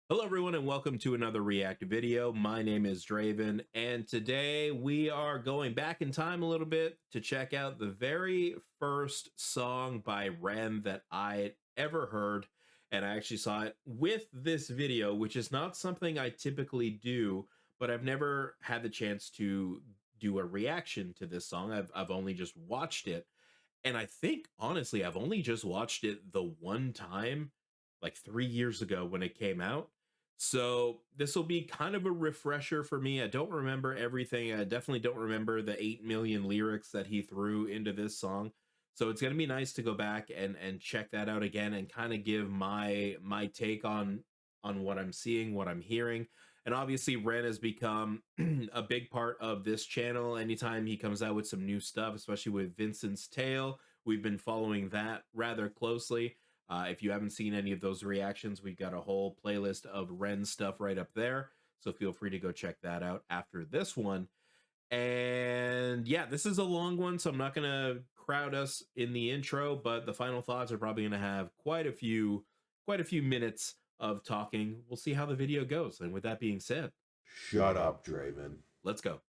Hello everyone and welcome to another React video. My name is Draven and today we are going back in time a little bit to check out the very first song by Ren that I ever heard, and I actually saw it with this video, which is not something I typically do, but I've never had the chance to do a reaction to this song. I've only just watched it, and I think honestly I've only just watched it the one time like 3 years ago when it came out. So this will be kind of a refresher for me. I don't remember everything. I definitely don't remember the 8 million lyrics that he threw into this song. So it's going to be nice to go back and check that out again and kind of give my take on what I'm seeing, what I'm hearing. And obviously Ren has become a big part of this channel. Anytime he comes out with some new stuff, especially with Vincent's Tale, we've been following that rather closely. If you haven't seen any of those reactions, we've got a whole playlist of Ren stuff right up there. So feel free to go check that out after this one. And yeah, this is a long one, so I'm not going to crowd us in the intro, but the final thoughts are probably going to have quite a few minutes of talking. We'll see how the video goes. And with that being said, shut up, Draven. Let's go.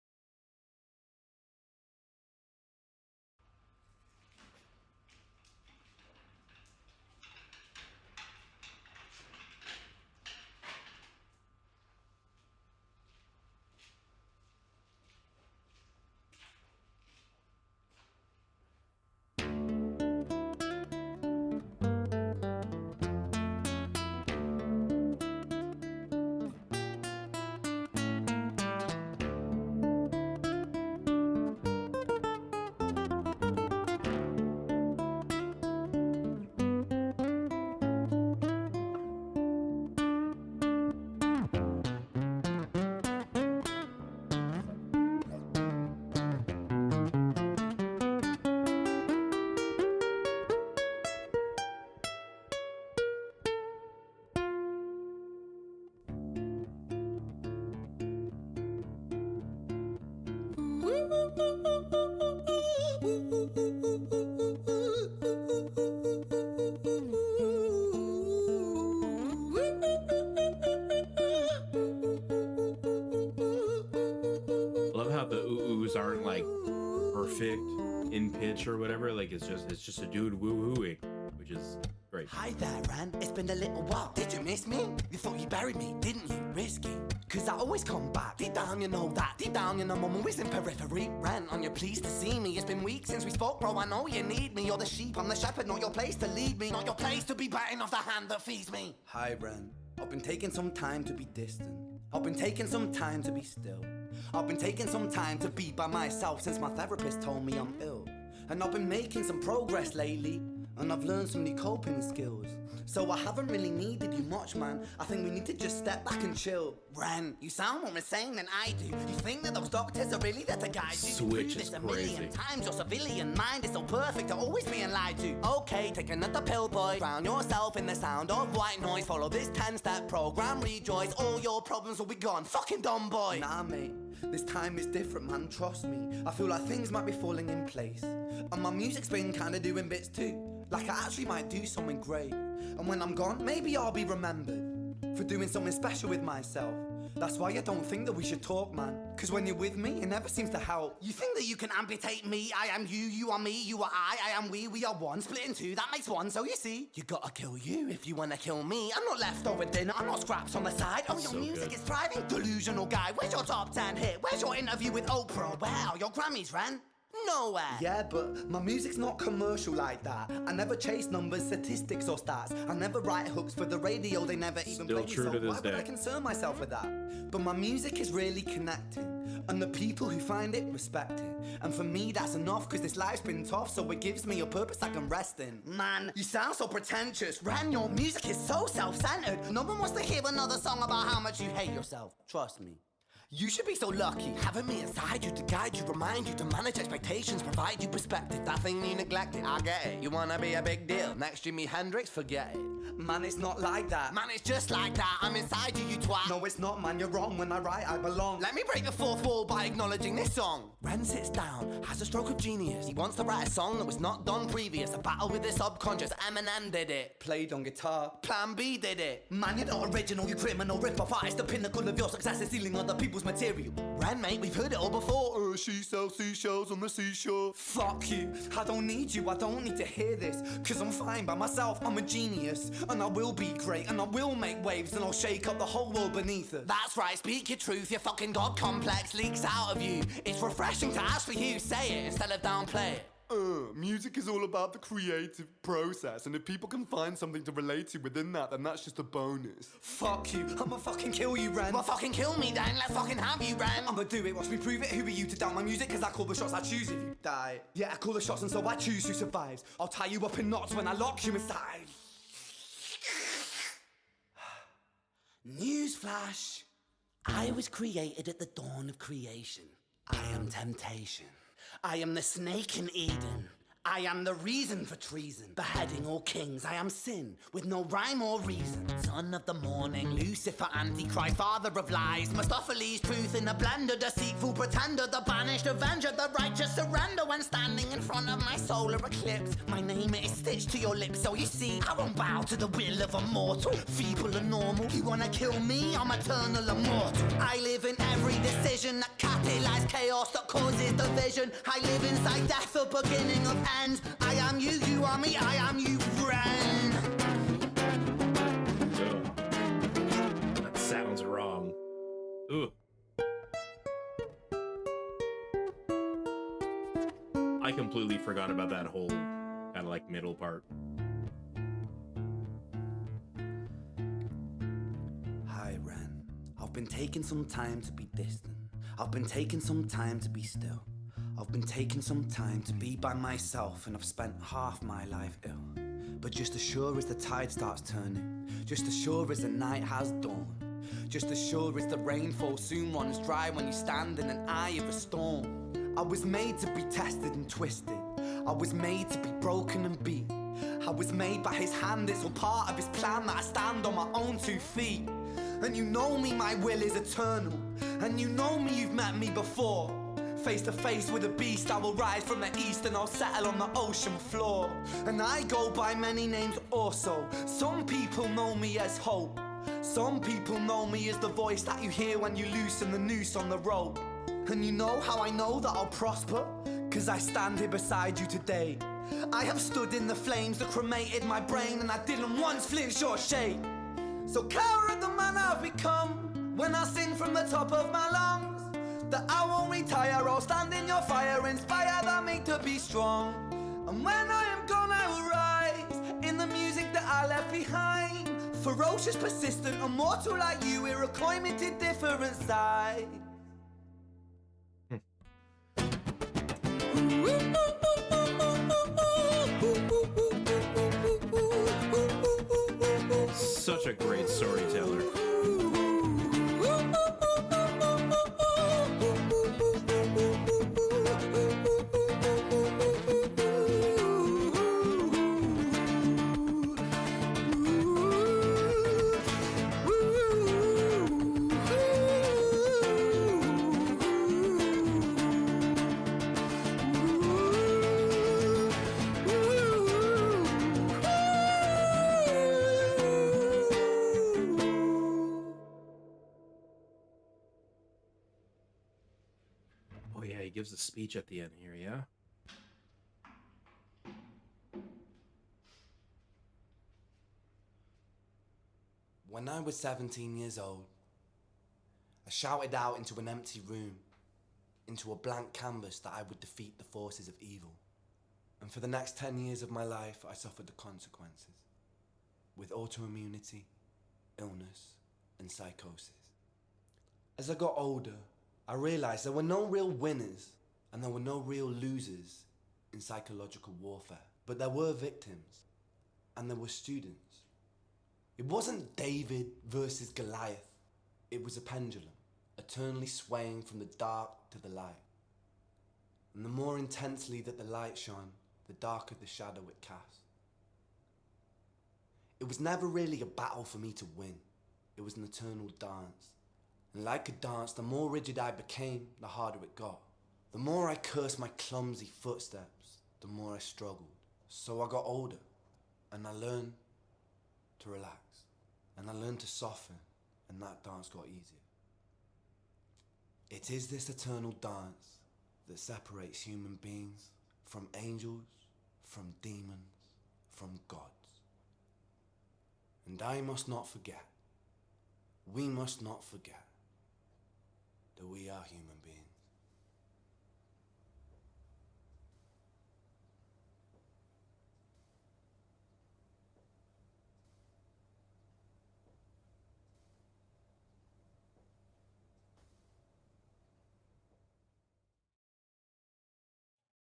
Love how the oohs aren't like perfect in pitch or whatever. Like it's just a dude woo-hooing, which is great. Hi there, Ran. It's been a little while. Did you miss me? You thought you buried me, didn't you? Risky. Cause I always come back. Deep down you know that. Deep down you know I'm always in periphery. Ran, on you pleased to see me. It's been weeks since we spoke, bro. I know you need me. You're the sheep, I'm the shepherd. Not your place to lead me. Not your place to be biting off the hand that feeds me. Hi, Ran. I've been taking some time to be distant. I've been taking some time to be still. I've been taking some time to be by myself since my therapist told me I'm ill. And I've been making some progress lately, and I've learned some new coping skills. So I haven't really needed you much, man. I think we need to just step back and chill. Ren, you sound more insane than I do. You think that those doctors are really there to guide you? Switch is a crazy. Million times your civilian mind is so perfect to always being lied to. Okay, take another pill, boy. Drown yourself in the sound of white noise. Follow this 10-step program, rejoice. All your problems will be gone. Fucking dumb boy. Nah, mate. This time is different, man, trust me. I feel like things might be falling in place. And my music's been kinda doing bits too. Like I actually might do something great. And when I'm gone, maybe I'll be remembered for doing something special with myself. That's why I don't think that we should talk, man. Cause when you're with me, it never seems to help. You think that you can amputate me? I am you, you are me, you are I am we are one. Split in two, that makes one, so you see. You gotta kill you if you wanna kill me. I'm not leftover dinner, I'm not scraps on the side. Oh, your So music good. is thriving, delusional guy. Where's your top 10 hit? Where's your interview with Oprah? Where are your Grammys, Ren? Nowhere. Yeah, but my music's not commercial like that. I never chase numbers, statistics or stats. I never write hooks for the radio, they never even Still play me, true so to this why would day. I concern myself with that? But my music is really connecting, and the people who find it respect it. And for me that's enough, cause this life's been tough, so it gives me a purpose I can rest in. Man, you sound so pretentious. Ran, your music is so self-centered. No one wants to hear another song about how much you hate yourself. Trust me. You should be so lucky, having me inside you to guide you, remind you to manage expectations, provide you perspective. That thing you neglected, I get it. You wanna be a big deal, next Jimi Hendrix, forget it. Man, it's not like that. Man, it's just like that, I'm inside you, you twat. No, it's not, man, you're wrong. When I write, I belong. Let me break the fourth wall by acknowledging this song. Ren sits down, has a stroke of genius. He wants to write a song that was not done previous. A battle with the subconscious, Eminem did it. Played on guitar. Plan B did it. Man, you're not original, you criminal rip-off artist. The pinnacle of your success is stealing other people's material. Ren, mate, we've heard it all before. She sells seashells on the seashore. Fuck you, I don't need you, I don't need to hear this. Cause I'm fine by myself, I'm a genius. And I will be great, and I will make waves. And I'll shake up the whole world beneath us. That's right, speak your truth, your fucking god complex leaks out of you. It's refreshing to actually hear you say it instead of downplay it. Music is all about the creative process, and if people can find something to relate to within that, then that's just a bonus. Fuck you, I'ma fucking kill you, Ren. Well, fucking kill me then, let's fucking have you, Ren. I'ma do it, watch me prove it. Who are you to doubt my music? Cause I call the shots, I choose if you die. Yeah, I call the shots and so I choose who survives. I'll tie you up in knots when I lock you inside. Newsflash. I was created at the dawn of creation. I am temptation. I am the snake in Eden. I am the reason for treason, beheading all kings. I am sin, with no rhyme or reason. Son of the morning, Lucifer, Antichrist, father of lies. Mephistophelies, truth in a blender, deceitful pretender, the banished avenger, the righteous surrender. When standing in front of my solar eclipse, my name is stitched to your lips. So you see, I won't bow to the will of a mortal, feeble and normal. You wanna kill me? I'm eternal immortal. I live in every decision that catalyzes chaos, that causes division. I live inside death, the beginning of end. I am you, you are me, I am you, Ren. That sounds wrong. Ooh. I completely forgot about that whole kind of like middle part. Hi, Ren. I've been taking some time to be distant. I've been taking some time to be still. I've been taking some time to be by myself, and I've spent half my life ill. But just as sure as the tide starts turning, just as sure as the night has dawned, just as sure as the rainfall soon runs dry when you stand in an eye of a storm. I was made to be tested and twisted. I was made to be broken and beat. I was made by his hand, it's all part of his plan that I stand on my own 2 feet. And you know me, my will is eternal. And you know me, you've met me before. Face to face with a beast, I will rise from the east and I'll settle on the ocean floor. And I go by many names also. Some people know me as hope. Some people know me as the voice that you hear when you loosen the noose on the rope. And you know how I know that I'll prosper? Cause I stand here beside you today. I have stood in the flames that cremated my brain, and I didn't once flinch or shake. So cower at the man I've become when I sing from the top of my lungs. That I won't retire, I'll stand in your fire, inspire that me to be strong. And when I am gone, I will rise in the music that I left behind. Ferocious, persistent, immortal like you, we're a climate different side. Such a great storyteller. Oh yeah, he gives a speech at the end here, yeah? When I was 17 years old, I shouted out into an empty room, into a blank canvas, that I would defeat the forces of evil. And for the next 10 years of my life, I suffered the consequences, with autoimmunity, illness, and psychosis. As I got older, I realized there were no real winners and there were no real losers in psychological warfare, but there were victims and there were students. It wasn't David versus Goliath. It was a pendulum, a eternally swaying from the dark to the light. And the more intensely that the light shone, the darker the shadow it cast. It was never really a battle for me to win. It was an eternal dance. And like a dance, the more rigid I became, the harder it got. The more I cursed my clumsy footsteps, the more I struggled. So I got older, and I learned to relax. And I learned to soften, and that dance got easier. It is this eternal dance that separates human beings from angels, from demons, from gods. And I must not forget, we must not forget that we are human beings.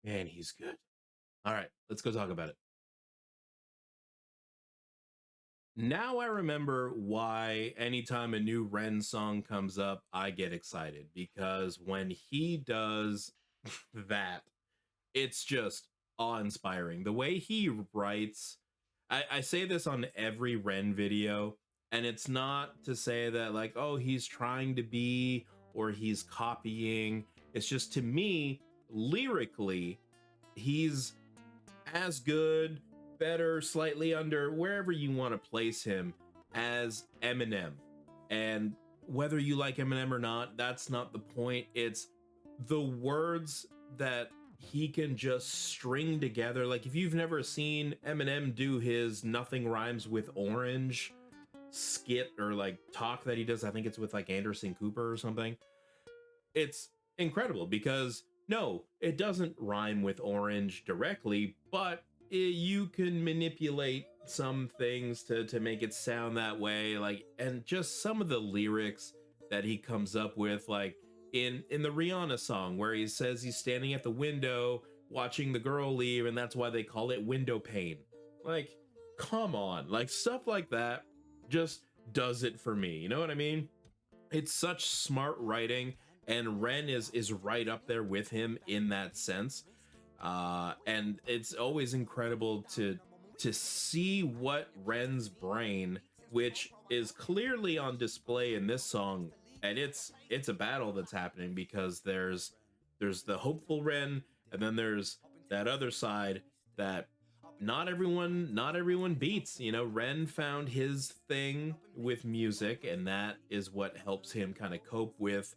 Man, he's good. All right, let's go talk about it. Now I remember why anytime a new Ren song comes up, I get excited, because when he does that, it's just awe-inspiring. The way he writes, I say this on every Ren video, and it's not to say that like, oh, he's trying to be or he's copying. It's just, to me, lyrically, he's as good, better, slightly under, wherever you want to place him, as Eminem. And whether you like Eminem or not, that's not the point. It's the words that he can just string together. Like, if you've never seen Eminem do his Nothing Rhymes with Orange skit or like talk that he does, I think it's with like Anderson Cooper or something, it's incredible, because no, it doesn't rhyme with orange directly, but you can manipulate some things to make it sound that way. Like, and just some of the lyrics that he comes up with, like in the Rihanna song where he says he's standing at the window watching the girl leave, and that's why they call it window pane. Like, come on, like stuff like that just does it for me. You know what I mean? It's such smart writing, and Ren is right up there with him in that sense. And it's always incredible to see what Ren's brain, which is clearly on display in this song, and it's a battle that's happening, because there's the hopeful Ren, and then there's that other side that not everyone beats. You know, Ren found his thing with music, and that is what helps him kind of cope with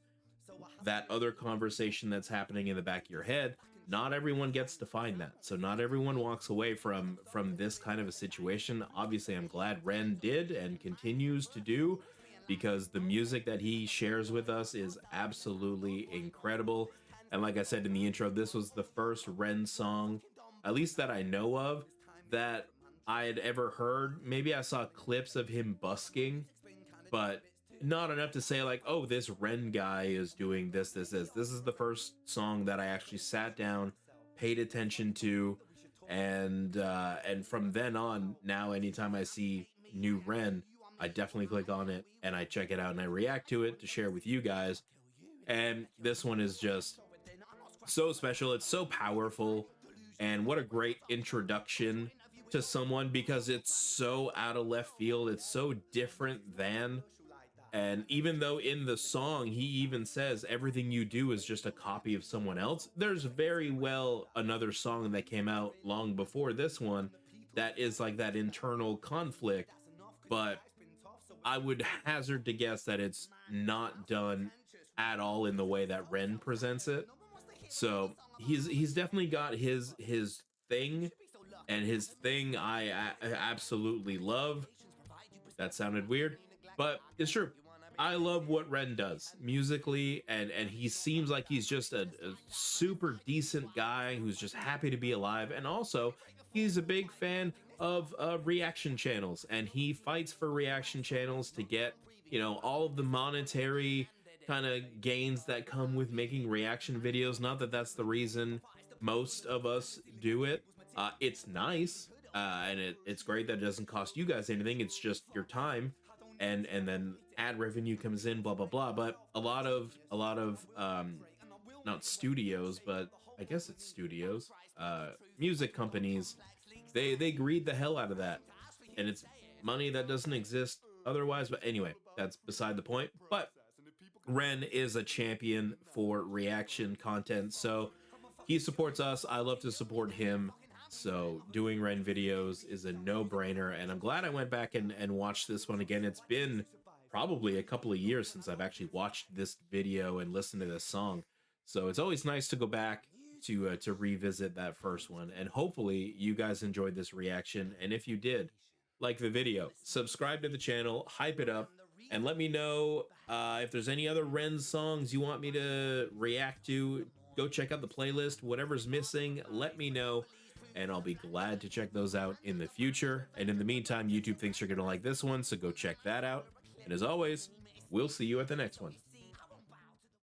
that other conversation that's happening in the back of your head. Not everyone gets to find that, so not everyone walks away from this kind of a situation. Obviously, I'm glad Ren did and continues to do, because the music that he shares with us is absolutely incredible. And like I said in the intro, this was the first Ren song, at least that I know of, that I had ever heard. Maybe I saw clips of him busking, but not enough to say like, oh, this Ren guy is doing this. This is the first song that I actually sat down, paid attention to, and from then on, now anytime I see new Ren, I definitely click on it and I check it out and I react to it to share with you guys. And this one is just so special. It's so powerful, and what a great introduction to someone, because it's so out of left field. It's so different than. And even though in the song he even says everything you do is just a copy of someone else, there's very well another song that came out long before this one that is like that internal conflict, but I would hazard to guess that it's not done at all in the way that Ren presents it. So he's definitely got his thing, and his thing I absolutely love. That sounded weird, but it's true. I love what Ren does musically, and he seems like he's just a super decent guy who's just happy to be alive. And also, he's a big fan of reaction channels, and he fights for reaction channels to get, you know, all of the monetary kind of gains that come with making reaction videos. Not that that's the reason most of us do it. It's nice, and it's great that it doesn't cost you guys anything. It's just your time. and then ad revenue comes in, blah blah blah. But a lot of not studios, but I guess it's studios, music companies, they greed the hell out of that, and it's money that doesn't exist otherwise. But anyway, that's beside the point. But Ren is a champion for reaction content, so he supports us. I love to support him. So doing Ren videos is a no-brainer, and I'm glad I went back and watched this one again. It's been probably a couple of years since I've actually watched this video and listened to this song. So it's always nice to go back to revisit that first one, and hopefully you guys enjoyed this reaction. And if you did, like the video, subscribe to the channel, hype it up, and let me know if there's any other Ren songs you want me to react to. Go check out the playlist. Whatever's missing, let me know, and I'll be glad to check those out in the future. And in the meantime, YouTube thinks you're gonna like this one, so go check that out. And as always, we'll see you at the next one.